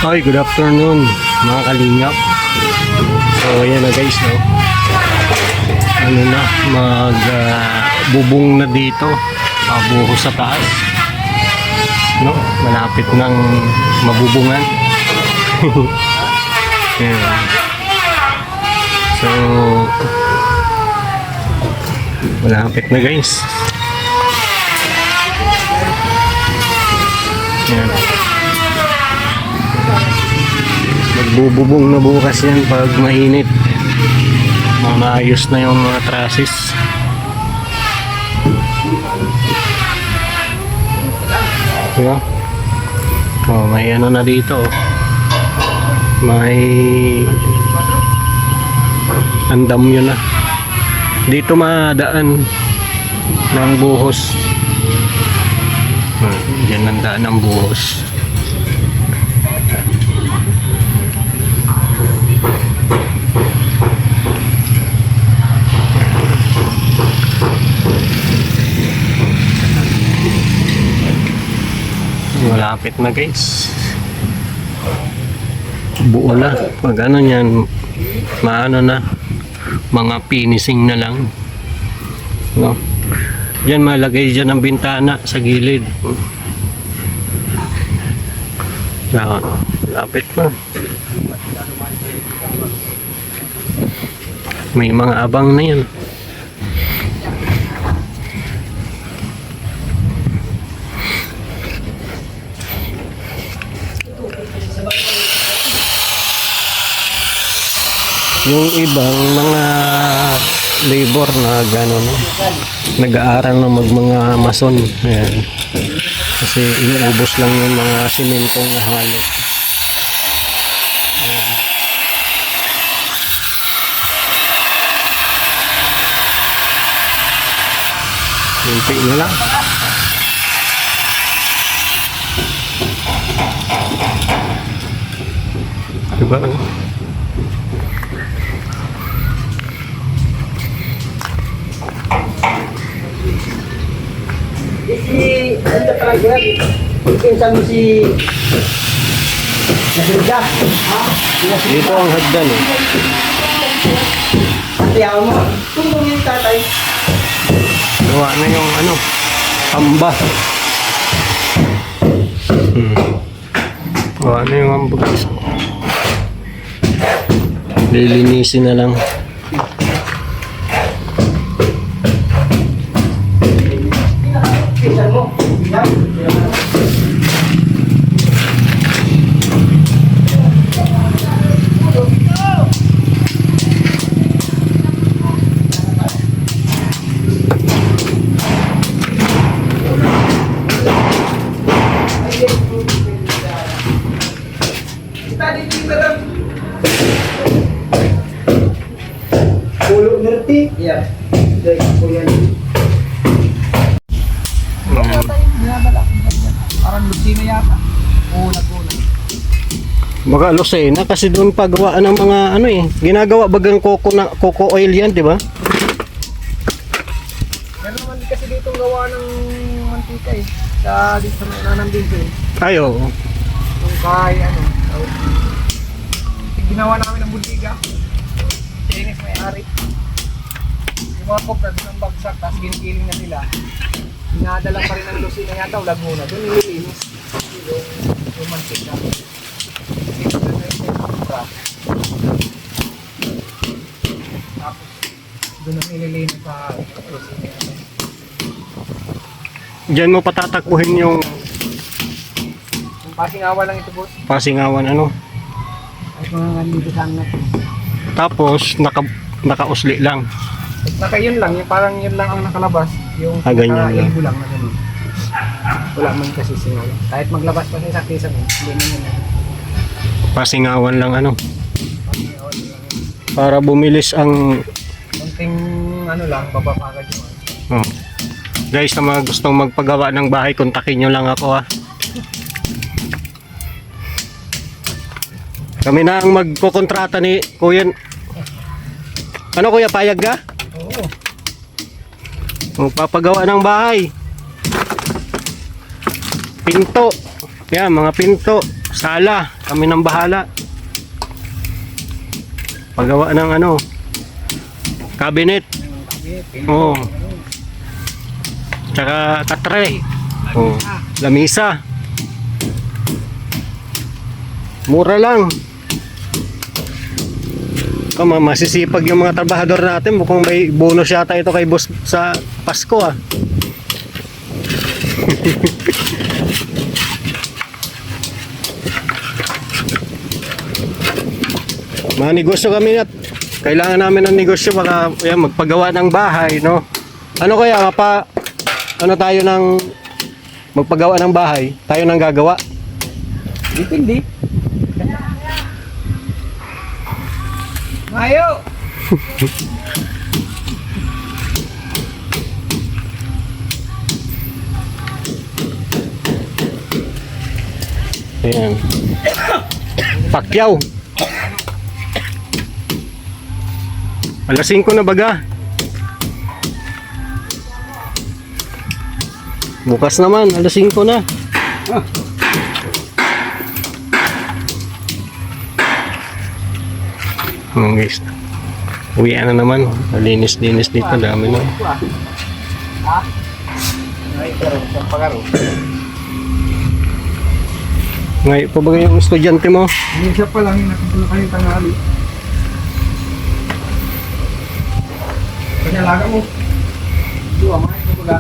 Hi, good afternoon mga kalingap. So ayan na guys, no? Ano na, bubong na dito, buhos sa taas, no? Malapit ng mabubungan. Ayan. So malapit na guys. Ayan. Magbububong na bukas yan pag mainit. Maayos na yung mga trusses. Diba? Oh, may ano na dito. May andam yun na. Dito madaan ng buhos. Diyan ang daan ng buhos. Malapit na guys, buo na. Pag ano yan, maano na, mga finishing na lang, no? Diyan malagay dyan ang bintana sa gilid. Lapit na. May mga abang na yan. Yung ibang mga labor na gano'n, no? Nag-aaral na mga mason. Ayan. Kasi inuubos lang yung mga simentong halo. Ayan. Hinti na lang. Diba? Si ano talaga pinsan mo si Nasirga, ha? Dito ang hagdan, eh. Tiyaw mo. Kung yung tatay. Gawa na yung ano, hamba. Gawa na yung hamba guys. Lilinisin na lang. Pinsan mo. Yan. Pulo ngerti? Iya. Dari kuliah. Parang Lucina yata. Oo, nag-una. Baka Lucena kasi doon pagawaan ng mga ano eh. Ginagawa bagang coco oil yan, di ba? Meron naman kasi dito gawa ng mantika eh. Sa dito sa nanang dito eh. Ay, oo. Yung kay ano. Ginawa namin ng buntiga. Sinis may ari. Yung mga kopra doon ang bagsak, tapos ginigiling na sila. Inadala pa rin ng Lucina yata o Laguna. Doon nililinis yung mantika. Tapos doon ang nililinis sa Lucina yata. Diyan mo patatakbuhin yung Yung pasingawa lang ito boss. pasingawan ano. Ay mga nandito sa angat. Tapos nakausli lang. Naka yun lang, yung parang yun lang ang nakalabas. Yung Ganyan lang. naka-ilbo lang na ganun. Wala man kasi singaw. Kahit maglabas pa siya sa kisa mo, hindi man yun. Pasingawan lang ano. Pasingawan lang yun. Para bumilis ang Konting ano lang, babapagad yung ano. oh. Guys, na mga gustong magpagawa ng bahay, kontakin nyo lang ako, ha. Kami na ang magkukontrata ni Kuya. Ano kuya, payag ka? Oo. Magpapagawa ng bahay. Pinto. Yan, mga pinto. Sala, kami nang bahala. Paggawa ng ano, cabinet. Oo. Tsaka katre. Oo. Lamisa. Mura lang. Kama, masisipag yung mga trabahador natin. Mukhang may bonus yata ito kay boss sa Pasko ah. Mga negosyo kami at kailangan namin ng negosyo para yan, magpagawa ng bahay, no? Ano kaya, ano tayo ng magpagawa ng bahay? Tayo nang gagawa? Dipindi. Mayo! Ayan. Pakyaw. Alas 5 na baga. Bukas naman, alas 5 na. Guys, uwian na naman. Linis-linis dito, dami na. Ay, pero saan pagaro? Ngayon pa ba yung estudyante mo? Hindi siya pa lang yung nakatulog kayo tanghali. Panyalaga mo. Dua, mga ito baga.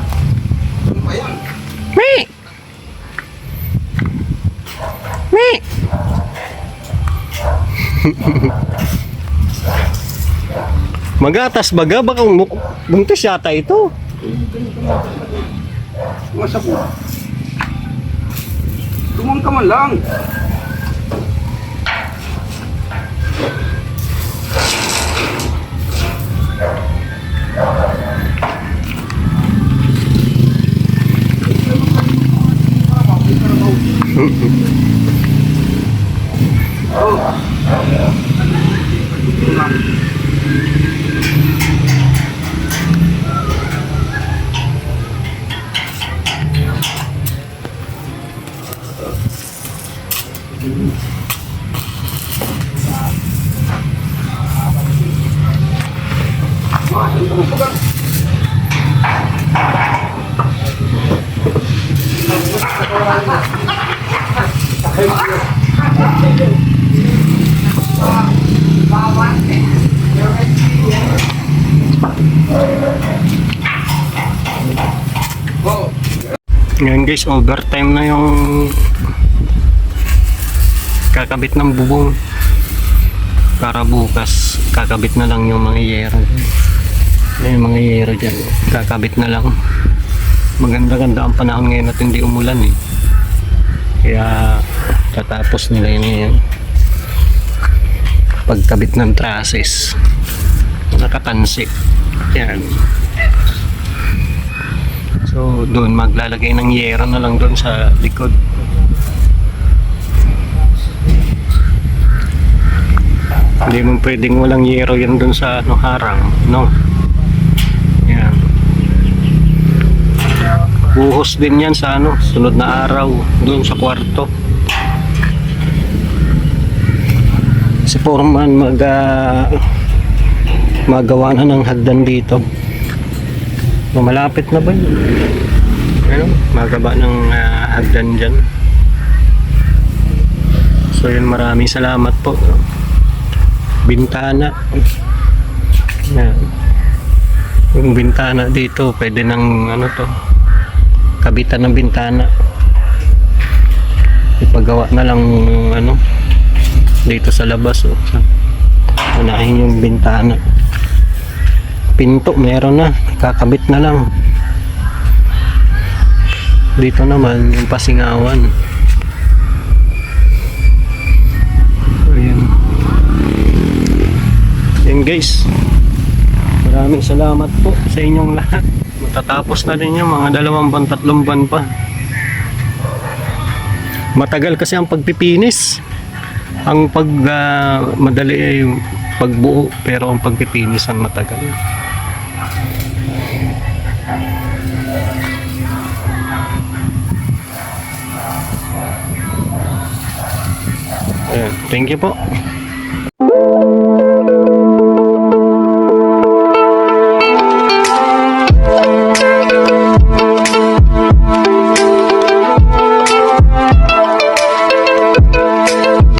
Ano ba yan? Me! Me! Magatas baga, baka buntis yata ito. Masa po. Tumang ka man lang. Ngayon guys, overtime na yung kakabit ng bubong. Para bukas, kakabit na lang yung mga yero. Yung mga yero dyan, kakabit na lang. Maganda-ganda ang panahon ngayon at hindi umulan eh. Kaya tatapos nila yun ngayon. Pagkabit ng trusses, nakatansik. Yan. So doon maglalagay ng yero na lang doon sa likod. Hindi mo pwedeng walang yero yan doon sa harang, no? Yan. Buhos din yan sa sunod na araw doon sa kwarto. Si Foreman magawa na ng hagdan dito. Malapit na ba yun? Ano? Magaba ng hagdan dyan. So yun, maraming salamat po. Bintana. Yan. Yung bintana dito, pwede ng kabitan ng bintana. Ipagawa na lang dito sa labas. Unahin yung bintana. Pinto meron na, kakabit na lang. Dito naman yung pasingawan. Ayan. Ayan guys, maraming salamat po sa inyong lahat. Matatapos na rin yung mga 2 buwan, 3 buwan pa. Matagal kasi ang pagpipinis. Ang madali ay pagbuo, pero ang pagpipinis ang matagal. Ayan. Thank you po.